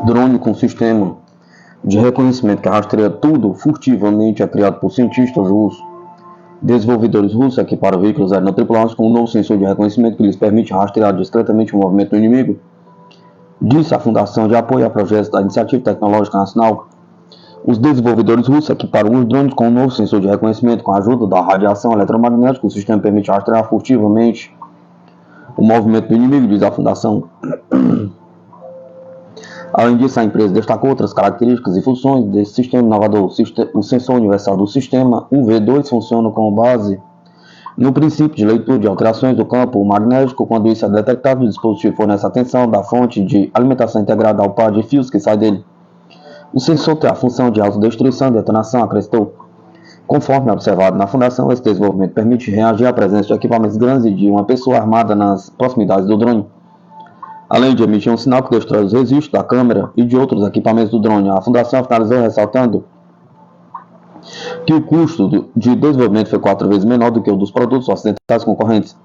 Drone com sistema de reconhecimento que rastreia tudo furtivamente é criado por cientistas russos. Desenvolvedores russos equiparam veículos aéreos não tripulados com um novo sensor de reconhecimento que lhes permite rastrear discretamente o movimento do inimigo, disse a Fundação de Apoio a Projetos da Iniciativa Tecnológica Nacional. Os desenvolvedores russos equiparam os drones com um novo sensor de reconhecimento com a ajuda da radiação eletromagnética. O sistema permite rastrear furtivamente o movimento do inimigo, diz a Fundação. Além disso, a empresa destacou outras características e funções desse sistema inovador. O sensor universal do sistema, UV2, funciona com base no princípio de leitura de alterações do campo magnético. Quando isso é detectado, o dispositivo fornece atenção da fonte de alimentação integrada ao par de fios que sai dele. O sensor tem a função de autodestruição e detonação, acrescentou. Conforme observado na Fundação, esse desenvolvimento permite reagir à presença de equipamentos grandes e de uma pessoa armada nas proximidades do drone, além de emitir um sinal que destrói os registros da câmera e de outros equipamentos do drone. A Fundação finalizou ressaltando que o custo de desenvolvimento foi 4 vezes menor do que o dos produtos ocidentais concorrentes.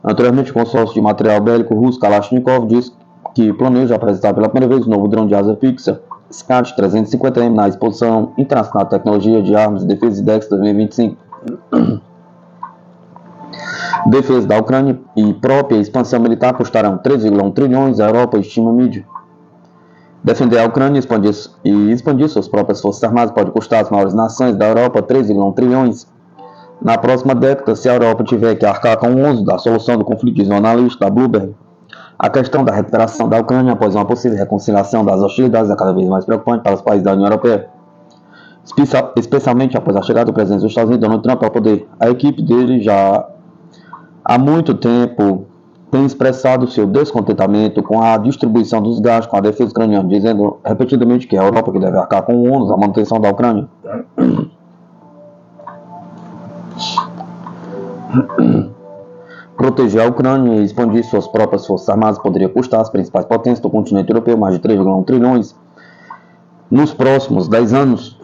Anteriormente, o consórcio de material bélico russo Kalashnikov disse que planeja apresentar pela primeira vez o novo drone de asa fixa SCAT 350M na Exposição Internacional de Tecnologia de Armas e Defesa IDEX 2025. Defesa da Ucrânia e própria expansão militar custarão 3,1 trilhões, a Europa estima a mídia. Defender a Ucrânia e expandir suas próprias forças armadas pode custar às maiores nações da Europa 3,1 trilhões. Na próxima década, se a Europa tiver que arcar com o uso da solução do conflito, diz o analista da Bloomberg. A questão da recuperação da Ucrânia após uma possível reconciliação das hostilidades é cada vez mais preocupante para os países da União Europeia, especialmente após a chegada do presidente dos Estados Unidos, Donald Trump, ao poder. A equipe dele já há muito tempo tem expressado seu descontentamento com a distribuição dos gastos com a defesa ucraniana, dizendo repetidamente que é a Europa que deve arcar com o ônus da manutenção da Ucrânia. Proteger a Ucrânia e expandir suas próprias forças armadas poderia custar às principais potências do continente europeu mais de 3,1 trilhões nos próximos 10 anos.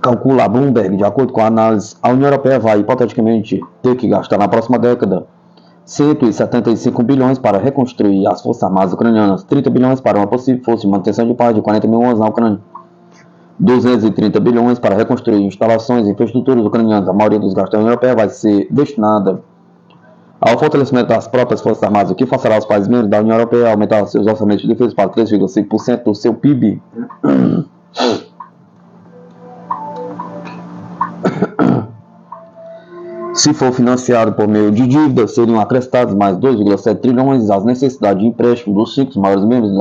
Calcula a Bloomberg. De acordo com a análise, a União Europeia vai hipoteticamente ter que gastar na próxima década 175 bilhões para reconstruir as forças armadas ucranianas, 30 bilhões para uma possível força de manutenção de paz de 40 mil anos na Ucrânia, 230 bilhões para reconstruir instalações e infraestruturas ucranianas. A maioria dos gastos da União Europeia vai ser destinada ao fortalecimento das próprias forças armadas, o que forçará os países membros da União Europeia a aumentar seus orçamentos de defesa para 3,5% do seu PIB. Se for financiado por meio de dívida, seriam acrescentados mais 2,7 trilhões às necessidades de empréstimo dos 5 maiores membros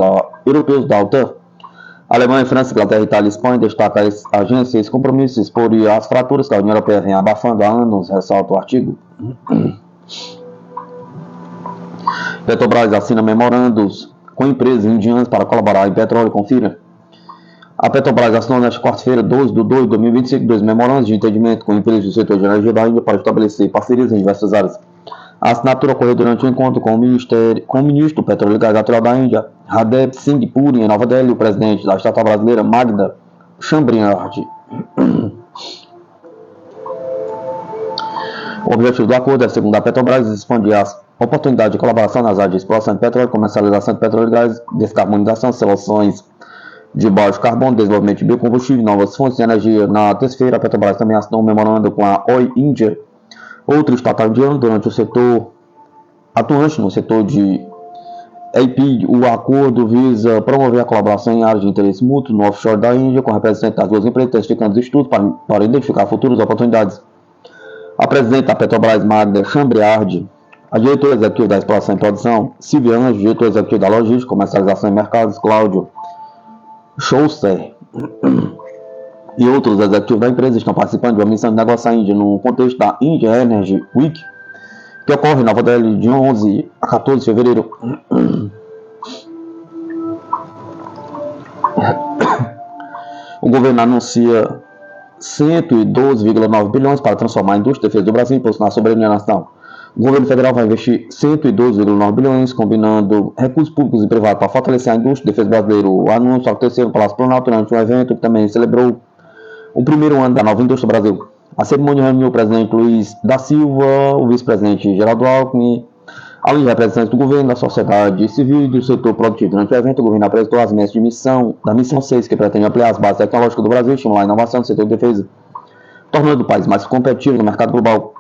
europeus da OTAN. Alemanha, França, Inglaterra, Itália e Espanha. Destaca a agência esse compromisso exporia as fraturas que a União Europeia vem abafando há anos, ressalta o artigo. Petrobras assina memorandos com empresas indianas para colaborar em petróleo. Confira. A Petrobras assinou nesta quarta-feira, 12 de 2 de 2025, 2 memorandos de entendimento com empresas do setor de energia da Índia para estabelecer parcerias em diversas áreas. A assinatura ocorreu durante um encontro com o ministro do Petróleo e Gás Natural da Índia, Hardeep Singh Puri, em Nova Delhi, o presidente da estatal brasileira, Magda Chambriard. O objetivo do acordo é, segundo a Petrobras, expandir as oportunidades de colaboração nas áreas de exploração de petróleo, comercialização de petróleo e gás, descarbonização, soluções de baixo carbono, desenvolvimento de biocombustível e novas fontes de energia. Na terça-feira, a Petrobras também assinou um memorando com a Oil India, outro estatal indiano, durante o setor atuante no setor de AP. O acordo visa promover a colaboração em áreas de interesse mútuo no offshore da Índia, com representantes das duas empresas, intensificando os estudos para identificar futuras oportunidades. A presidente da Petrobras, Magda Chambriard, a diretora executiva da Exploração e Produção, Silvia Anjo, diretor executivo da Logística, Comercialização e Mercados, Cláudio Schousser, e outros executivos da empresa estão participando de uma missão de negócio à Índia no contexto da India Energy Week, que ocorre em Nova Delhi de 11 a 14 de fevereiro. O governo anuncia 112,9 bilhões para transformar a indústria de defesa do Brasil em impulsionar a soberania nacional. O governo federal vai investir 112,9 bilhões, combinando recursos públicos e privados para fortalecer a indústria de defesa brasileira. O anúncio aconteceu no Palácio Planalto durante um evento que também celebrou o primeiro ano da nova indústria Brasil. A cerimônia reuniu o presidente Luiz da Silva, o vice-presidente Geraldo Alckmin, Além de representantes do governo, da sociedade civil e do setor produtivo. Durante o evento, o governo apresentou as metas de missão da Missão 6, que pretende ampliar as bases tecnológicas do Brasil e estimular a inovação no setor de defesa, tornando o país mais competitivo no mercado global.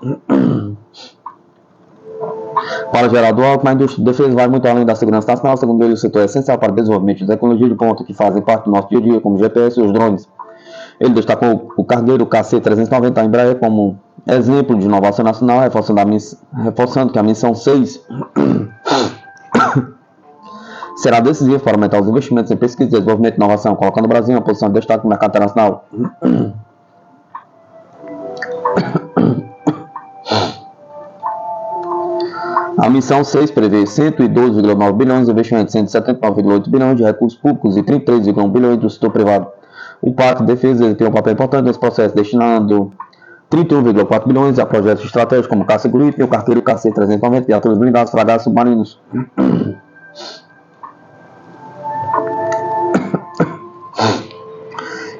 Para Geraldo Alckmin, a indústria de defesa vai muito além da segurança nacional. Segundo ele, o setor é essencial para o desenvolvimento de tecnologias de ponta que fazem parte do nosso dia a dia, como o GPS e os drones. Ele destacou o cargueiro KC-390 da Embraer como exemplo de inovação nacional, reforçando que a missão 6 será decisiva para aumentar os investimentos em pesquisa, desenvolvimento e inovação, colocando o Brasil em uma posição de destaque no mercado internacional. A missão 6 prevê 112,9 bilhões de investimentos, 179,8 bilhões de recursos públicos e 33,1 bilhões do setor privado. O Pacto de Defesa tem um papel importante nesse processo, destinando 31,4 bilhões a projetos estratégicos como o Caça Gripe e o cargueiro KC-390, viaturas blindadas, fragatas submarinos.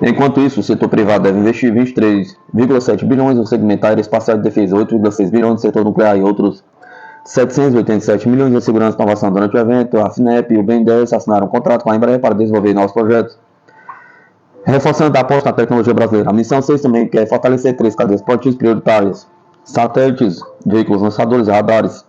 Enquanto isso, o setor privado deve investir 23,7 bilhões no segmento aeroespacial de defesa, 8,6 bilhões no setor nuclear e outros 787 milhões de segurança e inovação. Durante o evento, a FINEP e o BNDES assinaram um contrato com a Embraer para desenvolver novos projetos, reforçando a aposta na tecnologia brasileira. A missão 6 também quer fortalecer 3 cadeias produtivas prioritárias: satélites, veículos lançadores e radares.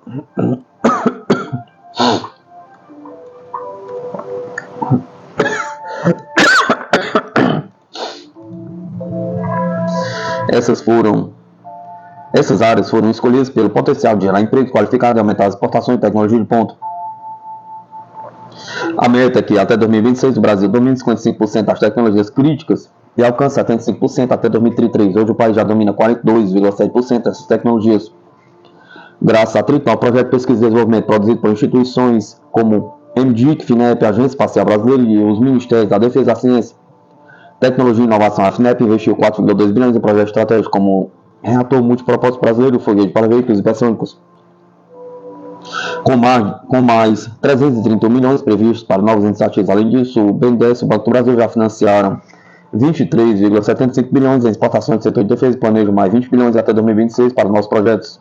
Essas áreas foram escolhidas pelo potencial de gerar emprego qualificado e aumentar as exportações de tecnologia de ponta. A meta é que até 2026 o Brasil domine 55% das tecnologias críticas e alcance 75% até 2033. Hoje o país já domina 42,7% dessas tecnologias. Graças a Triton, o projeto de pesquisa e desenvolvimento produzido por instituições como MDIC, FINEP, Agência Espacial Brasileira e os Ministérios da Defesa, da Ciência, Tecnologia e Inovação. A FINEP investiu 4,2 bilhões em projetos estratégicos como reator multipropósito brasileiro, foguete para veículos hipersônicos, com mais 331 milhões previstos para novas iniciativas. Além disso, o BNDES e o Banco do Brasil já financiaram 23,75 bilhões em exportações do setor de defesa e planejam mais 20 bilhões até 2026 para novos projetos.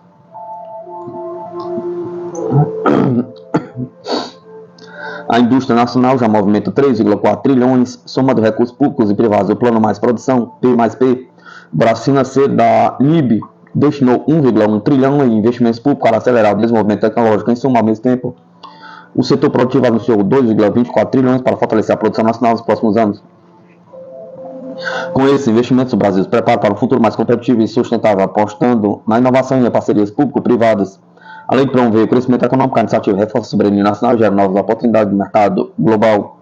A indústria nacional já movimenta 3,4 trilhões, soma de recursos públicos e privados. O Plano Mais Produção, P+P, braço financeiro da LIB, destinou 1,1 trilhão em investimentos públicos para acelerar o desenvolvimento tecnológico. Em suma, ao mesmo tempo, o setor produtivo anunciou 2,24 trilhões para fortalecer a produção nacional nos próximos anos. Com esses investimentos, o Brasil se prepara para um futuro mais competitivo e sustentável, apostando na inovação e em parcerias público-privadas. Além de promover o crescimento econômico, a iniciativa reforça a soberania nacional e gera novas oportunidades no mercado global.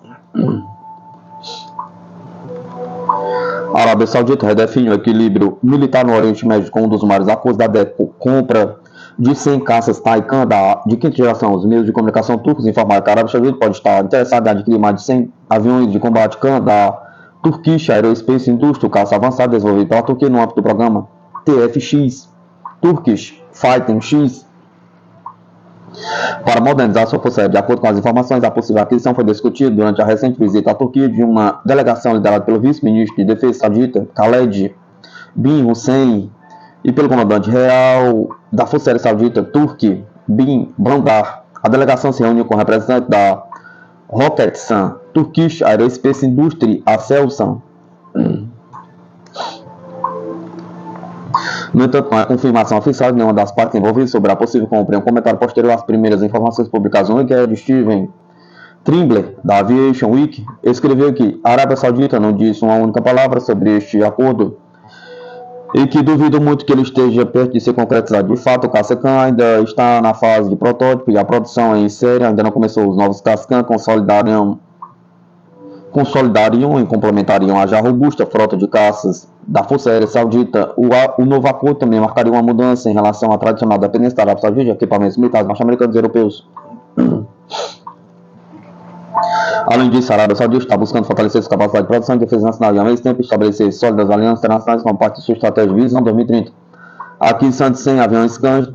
A Arábia Saudita redefine o equilíbrio militar no Oriente Médio com um dos maiores acordos da década, compra de 100 caças Taycan de quinta geração. Os meios de comunicação turcos informaram que a Arábia Saudita pode estar interessada em adquirir mais de 100 aviões de combate Khan da Turkish Aerospace Industry, o caça avançado desenvolvido pela Turquia no âmbito do programa TFX, Turkish Fighting X, para modernizar sua força. De acordo com as informações, a possível aquisição foi discutida durante a recente visita à Turquia de uma delegação liderada pelo vice-ministro de Defesa saudita, Khaled bin Hussein, e pelo comandante real da Força Aérea Saudita, Turki bin Bandar. A delegação se reuniu com representantes da Roketsan, Turkish Aerospace Industry, Aselsan. No entanto, não há confirmação oficial de nenhuma das partes envolvidas sobre a possível compra. Em um comentário posterior às primeiras informações publicadas no Wikipedia, Steven Trimble, da Aviation Week, escreveu que a Arábia Saudita não disse uma única palavra sobre este acordo e que duvido muito que ele esteja perto de ser concretizado. De fato, o caça Khan ainda está na fase de protótipo e a produção em série ainda não começou. Os novos caça Khan consolidariam e complementariam a já robusta frota de caças da Força Aérea Saudita. O novo acordo também marcaria uma mudança em relação à tradicional dependência da Arábia Saudita de equipamentos militares norte-americanos e europeus. Além disso, a Arábia Saudita está buscando fortalecer sua capacidade de produção e defesa nacional e, ao mesmo tempo, estabelecer sólidas alianças internacionais como parte de sua estratégia de visão 2030. A aquisição de 100 aviões Khan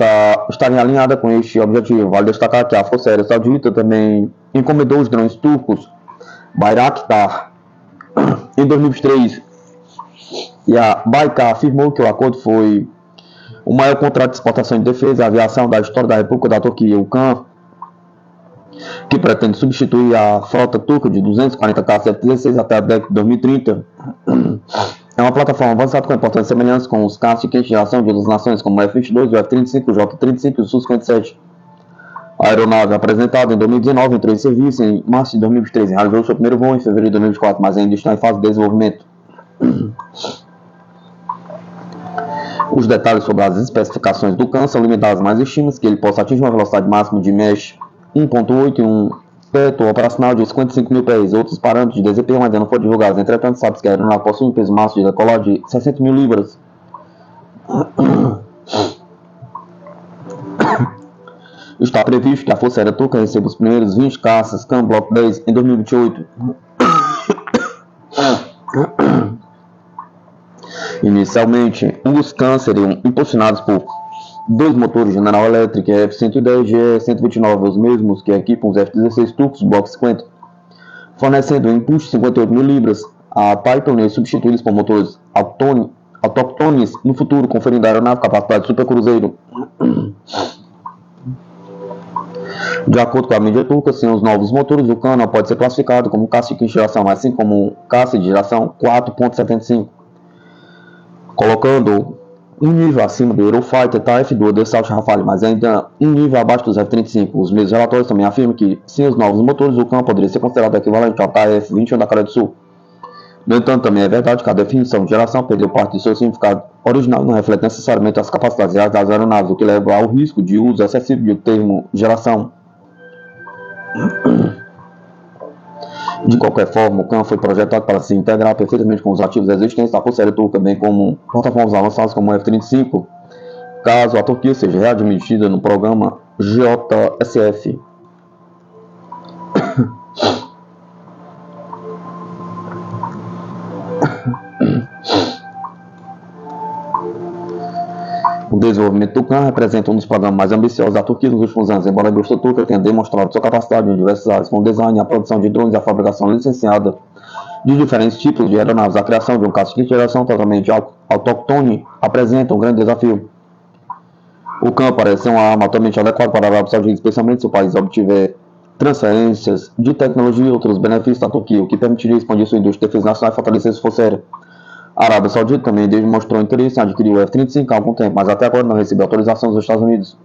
estaria alinhada com este objetivo. Vale destacar que a Força Aérea Saudita também encomendou os drones turcos Bayraktar em 2023 e a Baykar afirmou que o acordo foi O maior contrato de exportação de defesa e aviação da história da República da Turquia, o CAN, que pretende substituir a frota turca de 240 caças F-16 até a década de 2030, é uma plataforma avançada com importantes semelhanças com os caças de quinta geração de outras nações, como o F-22, o F-35, o J-35 e o Su-57. A aeronave, apresentada em 2019, entrou em serviço em março de 2023 e realizou seu primeiro voo em fevereiro de 2024, mas ainda está em fase de desenvolvimento. Os detalhes sobre as especificações do CAN são limitados, mas estima-se que ele possa atingir uma velocidade máxima de Mach 1.8 e um teto operacional de 55 mil pés. Outros parâmetros de desempenho ainda não foram divulgados. Entretanto, sabe-se que a aeronave possui um peso máximo de decolagem de 60 mil libras. Está previsto que a Força Aérea Turca receba os primeiros 20 caças CAN Block 10 em 2028. Inicialmente, os CAN seriam impulsionados por dois motores General Electric F-110 GE-129, os mesmos que equipam os F-16 turcos Block 50, fornecendo um impulso de 58 mil libras a Titan e substituí-los por motores autóctones no futuro, conferindo à aeronave capacidade de supercruzeiro. De acordo com a mídia turca, sem os novos motores, o CAN não pode ser classificado como caça de quinta geração, assim como caça de geração 4.75, colocando um nível acima do Eurofighter Typhoon do Dassault Rafale, mas ainda um nível abaixo dos F-35. Os mesmos relatórios também afirmam que, sem os novos motores, o CAN poderia ser considerado equivalente ao KF-21 da Coreia do Sul. No entanto, também é verdade que a definição de geração perdeu parte de seu significado original e não reflete necessariamente as capacidades reais das aeronaves, o que leva ao risco de uso excessivo do termo geração. De qualquer forma, o CAN foi projetado para se integrar perfeitamente com os ativos existentes da Força Aérea Turca, bem como plataformas avançadas como o F-35, caso a Turquia seja readmitida no programa JSF. O desenvolvimento do CAN representa um dos programas mais ambiciosos da Turquia nos últimos anos, embora a indústria turca tenha demonstrado sua capacidade em diversas áreas, como o design, a produção de drones e a fabricação licenciada de diferentes tipos de aeronaves. A criação de um caça de quinta geração totalmente autóctone apresenta um grande desafio. O CAN parece ser uma arma altamente adequada para a Arábia Saudita, especialmente se o país obtiver transferências de tecnologia e outros benefícios da Turquia, o que permitiria expandir sua indústria de defesa nacional e fortalecer sua força aérea. A Arábia Saudita também demonstrou interesse em adquirir o F-35 há algum tempo, mas até agora não recebeu autorização dos Estados Unidos.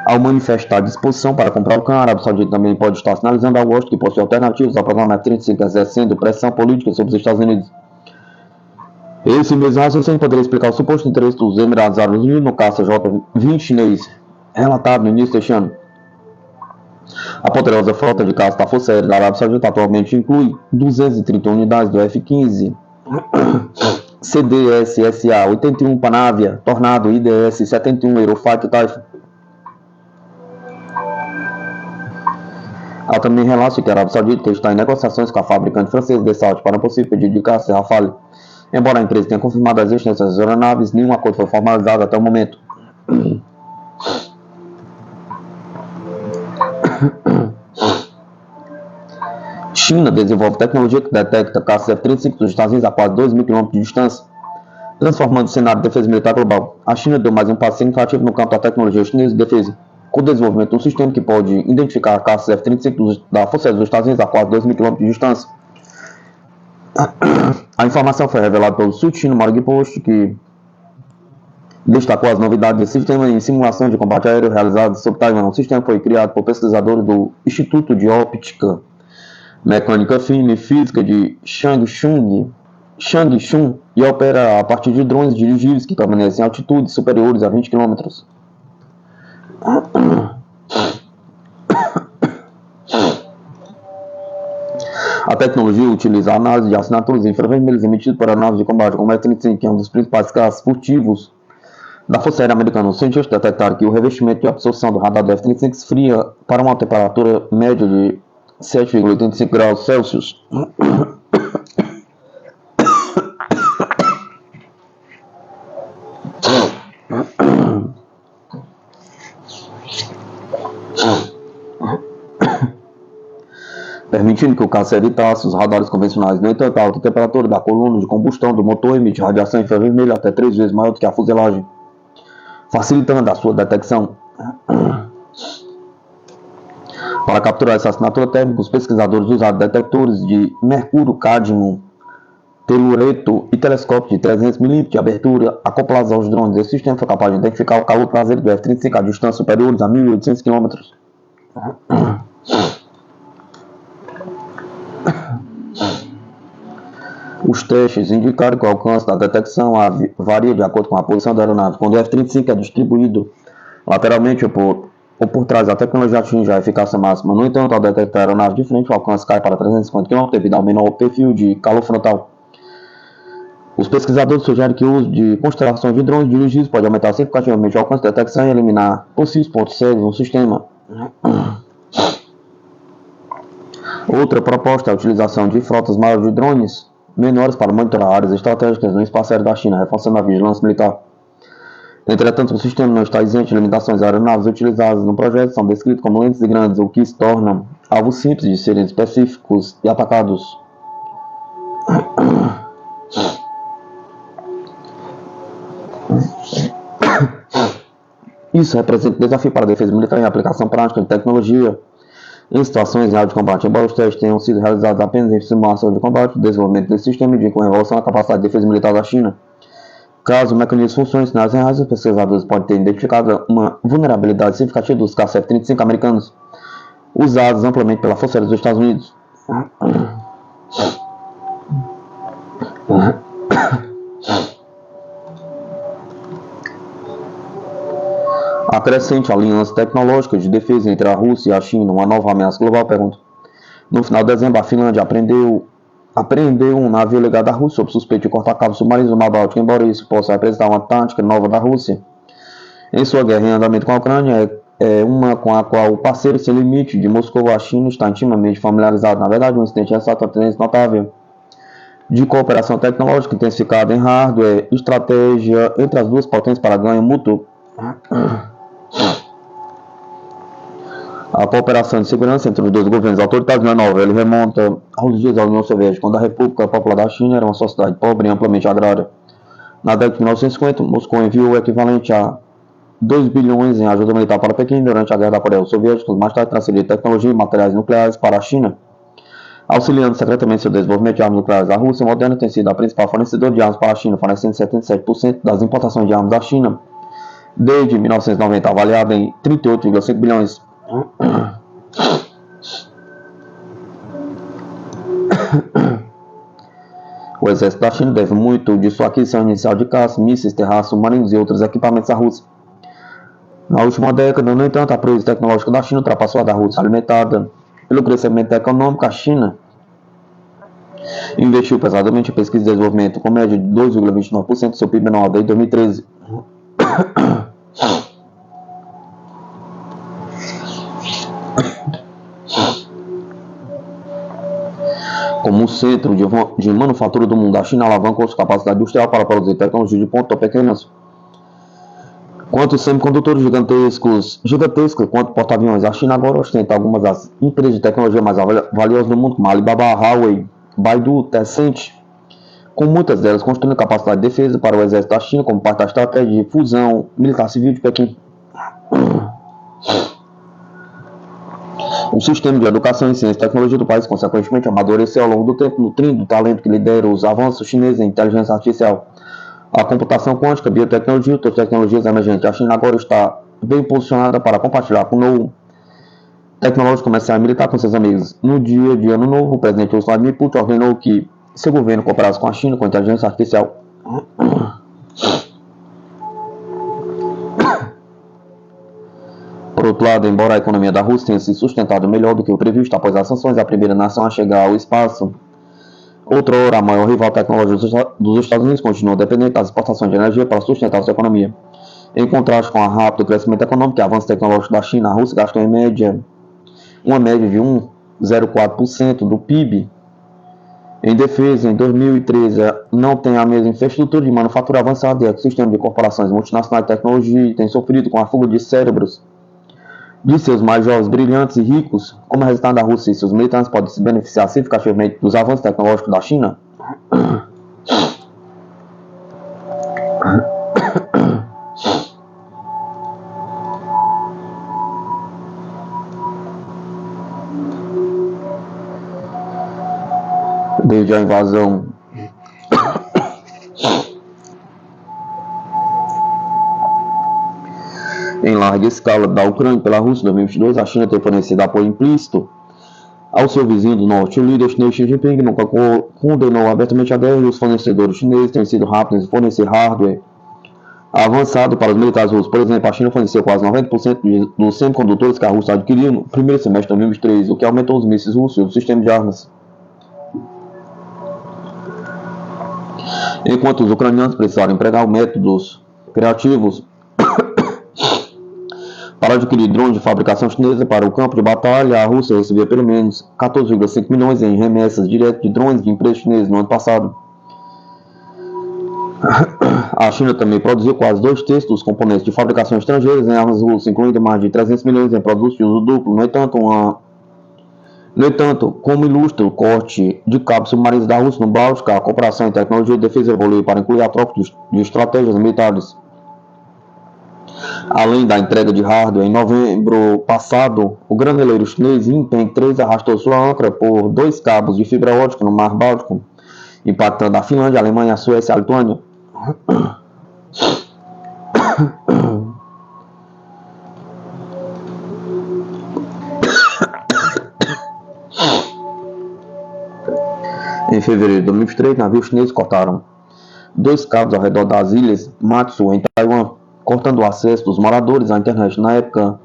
Ao manifestar disposição para comprar o CAN, a Arábia Saudita também pode estar sinalizando ao Washington que possui alternativas ao programa F-35, exercendo pressão política sobre os Estados Unidos. Esse mesmo raciocínio poderia explicar o suposto interesse dos Emirados Árabes Unidos no caça J-20 chinês, relatado no início deste ano. A poderosa frota de caça da Força Aérea da Arábia Saudita atualmente inclui 230 unidades do F-15, CDSSA 81 Panavia, Tornado IDS 71 Eurofighter Typhoon. Há também relatos que a Arábia Saudita está em negociações com a fabricante francesa Dassault para um possível pedido de caça Rafale. Embora a empresa tenha confirmado a existência das aeronaves, nenhum acordo foi formalizado até o momento. China desenvolve tecnologia que detecta caças F-35 dos Estados Unidos a quase 2 mil km de distância, transformando o cenário de defesa militar global. A China deu mais um passo significativo no campo da tecnologia chinesa de defesa, com o desenvolvimento de um sistema que pode identificar caças F-35 da Força Aérea dos Estados Unidos a quase 2 mil km de distância. A informação foi revelada pelo sul chino Morning Post, que destacou as novidades desse sistema em simulações de combate aéreo realizadas sob Taiwan. O sistema foi criado por pesquisadores do Instituto de Óptica, Mecânica Fina e Física de Changchun e opera a partir de drones dirigíveis que permanecem em altitudes superiores a 20 km. A tecnologia utiliza a análise de assinaturas infravermelhas emitidas por aeronaves de combate como o F-35, que é um dos principais caças furtivos da Força Aérea Americana. Os cientistas detectaram que o revestimento de absorção do radar do F-35 esfria para uma temperatura média de 7,85 graus Celsius. permitindo que o caça evitasse os radares convencionais. No entanto, a alta temperatura da coluna de combustão do motor emite radiação infravermelha até 3 vezes maior do que a fuselagem, facilitando a sua detecção. Para capturar essa assinatura térmica, os pesquisadores usaram detectores de mercúrio, cádmio, telureto e telescópio de 300 mm de abertura acoplados aos drones. Esse sistema foi capaz de identificar o calor traseiro do F-35 a distâncias superiores a 1.800 km. Os testes indicaram que o alcance da detecção varia de acordo com a posição da aeronave. Quando o F-35 é distribuído lateralmente ou por trás, a tecnologia atinge a eficácia máxima. No entanto, ao detectar a aeronave de frente, o alcance cai para 350 km devido ao menor perfil de calor frontal. Os pesquisadores sugerem que o uso de constelações de drones dirigidos pode aumentar significativamente o alcance de detecção e eliminar possíveis pontos cegos no sistema. Outra proposta é a utilização de frotas maiores de drones menores para monitorar áreas estratégicas no espaço aéreo da China, reforçando a vigilância militar. Entretanto, o sistema não está isento de limitações. As aeronaves utilizadas no projeto são descritas como lentes grandes, o que se torna algo simples de serem específicos e atacados. Isso representa um desafio para a defesa militar em aplicação prática de tecnologia em situações reais de combate. Embora os testes tenham sido realizados apenas em simulação de combate, o desenvolvimento desse sistema indica uma evolução na capacidade de defesa militar da China. Caso o mecanismo funcione em cenários reais, os pesquisadores podem ter identificado uma vulnerabilidade significativa dos caças F-35 americanos, usados amplamente pela Força Aérea dos Estados Unidos. A crescente aliança tecnológica de defesa entre a Rússia e a China, uma nova ameaça global, pergunta. No final de dezembro, a Finlândia apreendeu um navio ligado à Rússia sob suspeita de cortar cabos submarinos no Mar Báltico, embora isso possa representar uma tática nova da Rússia. Em sua guerra em andamento com a Ucrânia, é uma com a qual o parceiro sem limite de Moscou, a China, está intimamente familiarizado. Na verdade, um incidente ressalta a tendência notável de cooperação tecnológica intensificada em hardware e estratégia entre as duas potências para ganho mútuo. A cooperação de segurança entre os dois governos autoritários não é nova. Ele remonta aos dias da União Soviética, quando a República Popular da China era uma sociedade pobre e amplamente agrária. Na década de 1950, Moscou enviou o equivalente a 2 bilhões em ajuda militar para Pequim durante a Guerra da Coreia. Os soviéticos mais tarde transferiram tecnologia e materiais nucleares para a China, auxiliando secretamente seu desenvolvimento de armas nucleares. A Rússia moderna tem sido a principal fornecedora de armas para a China, fornecendo 77% das importações de armas da China desde 1990, avaliada em 38,5 bilhões. O exército da China deve muito de sua aquisição inicial de caças, mísseis, terraços, submarinos e outros equipamentos à Rússia. Na última década, no entanto, a proeza tecnológica da China ultrapassou a da Rússia. Alimentada pelo crescimento econômico, a China investiu pesadamente em pesquisa e desenvolvimento, com média de 2,29% do seu PIB anual desde 2013. Como um centro de manufatura do mundo, a China alavancou sua capacidade industrial para produzir tecnologia de ponta pequenas, quanto semicondutores gigantescos quanto porta-aviões. A China agora ostenta algumas das empresas de tecnologia mais valiosas do mundo, como Alibaba, Huawei, Baidu, Tencent, com muitas delas construindo capacidade de defesa para o exército da China como parte da estratégia de fusão militar-civil de Pequim. O sistema de educação em ciência e tecnologia do país, consequentemente, amadureceu ao longo do tempo, nutrindo o talento que lidera os avanços chineses em inteligência artificial, a computação quântica, biotecnologia e outras tecnologias emergentes. A China agora está bem posicionada para compartilhar com o novo tecnológico comercial e militar com seus amigos. No dia de Ano Novo, o presidente Vladimir Putin ordenou que seu governo cooperasse com a China com inteligência artificial. Por outro lado, embora a economia da Rússia tenha se sustentado melhor do que o previsto após as sanções, a primeira nação a chegar ao espaço, outrora a maior rival tecnológica dos Estados Unidos, continua dependente das exportações de energia para sustentar sua economia. Em contraste com o rápido crescimento econômico e avanço tecnológico da China, a Rússia gastou uma média de 1,04% do PIB em defesa. Em 2013, não tem a mesma infraestrutura de manufatura avançada e ecossistema de corporações multinacionais de tecnologia e tem sofrido com a fuga de cérebros de seus mais jovens, brilhantes e ricos. Como resultado, da Rússia e seus militantes podem se beneficiar significativamente dos avanços tecnológicos da China. Desde a invasão em larga escala da Ucrânia pela Rússia em 2022, a China tem fornecido apoio implícito ao seu vizinho do norte. O líder chinês Xi Jinping nunca condenou abertamente a guerra e os fornecedores chineses têm sido rápidos em fornecer hardware avançado para os militares russos. Por exemplo, a China forneceu quase 90% dos semicondutores que a Rússia adquiriu no primeiro semestre de 2023, o que aumentou os mísseis russos e o sistema de armas. Enquanto os ucranianos precisaram empregar métodos criativos para adquirir drones de fabricação chinesa para o campo de batalha, a Rússia recebeu pelo menos 14,5 milhões em remessas diretas de drones de empresas chinesas no ano passado. A China também produziu quase 2/3 dos componentes de fabricação estrangeiras em armas russas, incluindo mais de 300 milhões em produtos de uso duplo. No entanto, como ilustra o corte de cabos submarinos da Rússia no Báltico, a cooperação em tecnologia de defesa evoluiu para incluir a troca de estratégias militares. Além da entrega de hardware, em novembro passado, o graneleiro chinês Yinpeng 3 arrastou sua âncora por 2 cabos de fibra ótica no Mar Báltico, impactando a Finlândia, a Alemanha, a Suécia e a Lituânia. Em fevereiro de 2023, navios chineses cortaram 2 cabos ao redor das ilhas Matsu, em Taiwan, cortando o acesso dos moradores à internet. Na época,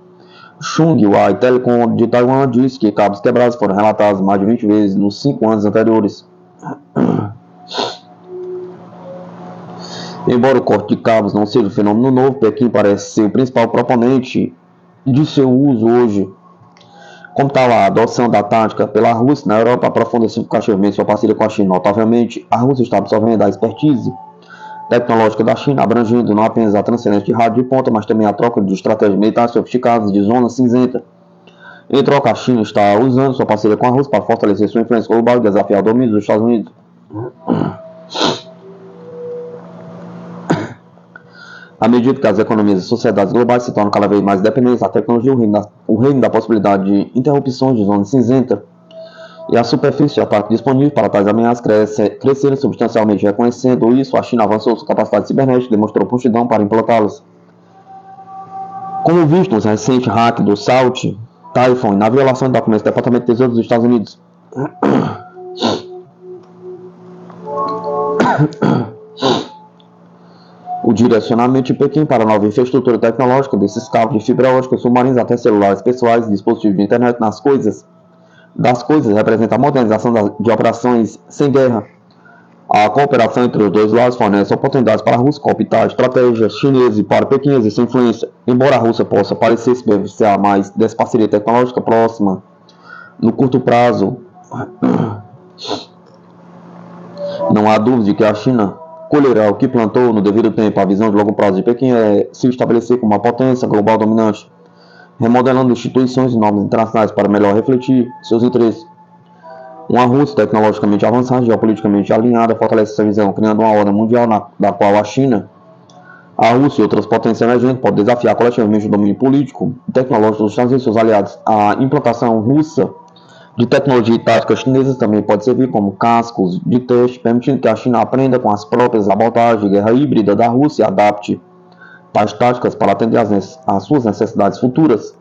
Chunghwa Telecom de Taiwan disse que cabos quebrados foram relatados mais de 20 vezes nos 5 anos anteriores. Embora o corte de cabos não seja um fenômeno novo, Pequim parece ser o principal proponente de seu uso hoje. Como tal, a adoção da tática pela Rússia na Europa aprofunda significativamente sua parceria com a China. Notavelmente, a Rússia está absorvendo a expertise tecnológica da China, abrangendo não apenas a transferência de rádio de ponta, mas também a troca de estratégias militares sofisticadas de zona cinzenta. Em troca, a China está usando sua parceria com a Rússia para fortalecer sua influência global e desafiar o domínio dos Estados Unidos. À medida que as economias e sociedades globais se tornam cada vez mais dependentes da tecnologia, o reino da possibilidade de interrupções de zona cinzenta e a superfície de ataque disponível para tais ameaças cresceram substancialmente. Reconhecendo isso, a China avançou sua capacidade cibernética e demonstrou prontidão para implantá-las. Como visto nos recentes hacks do Salt, Typhoon, na violação de documentos do Departamento de Tesouro dos Estados Unidos. O direcionamento de Pequim para a nova infraestrutura tecnológica desses cabos de fibra ótica submarinos até celulares pessoais e dispositivos de internet das coisas representa a modernização de operações sem guerra. A cooperação entre os dois lados fornece oportunidades para a Rússia cooptar estratégias chinesas para Pequim exercer influência. Embora a Rússia possa parecer se beneficiar mais dessa parceria tecnológica próxima no curto prazo, não há dúvida de que a China colherá o que plantou no devido tempo. A visão de longo prazo de Pequim é se estabelecer como uma potência global dominante, remodelando instituições e normas internacionais para melhor refletir seus interesses. Uma Rússia tecnologicamente avançada, geopoliticamente alinhada, fortalece essa visão, criando uma ordem mundial da qual a China, a Rússia e outras potências emergentes podem desafiar coletivamente o domínio político e tecnológico dos Estados Unidos e seus aliados. A implantação russa de tecnologia e táticas chinesas também pode servir como cascos de teste, permitindo que a China aprenda com as próprias sabotagens de guerra híbrida da Rússia e adapte tais táticas para atender às suas necessidades futuras.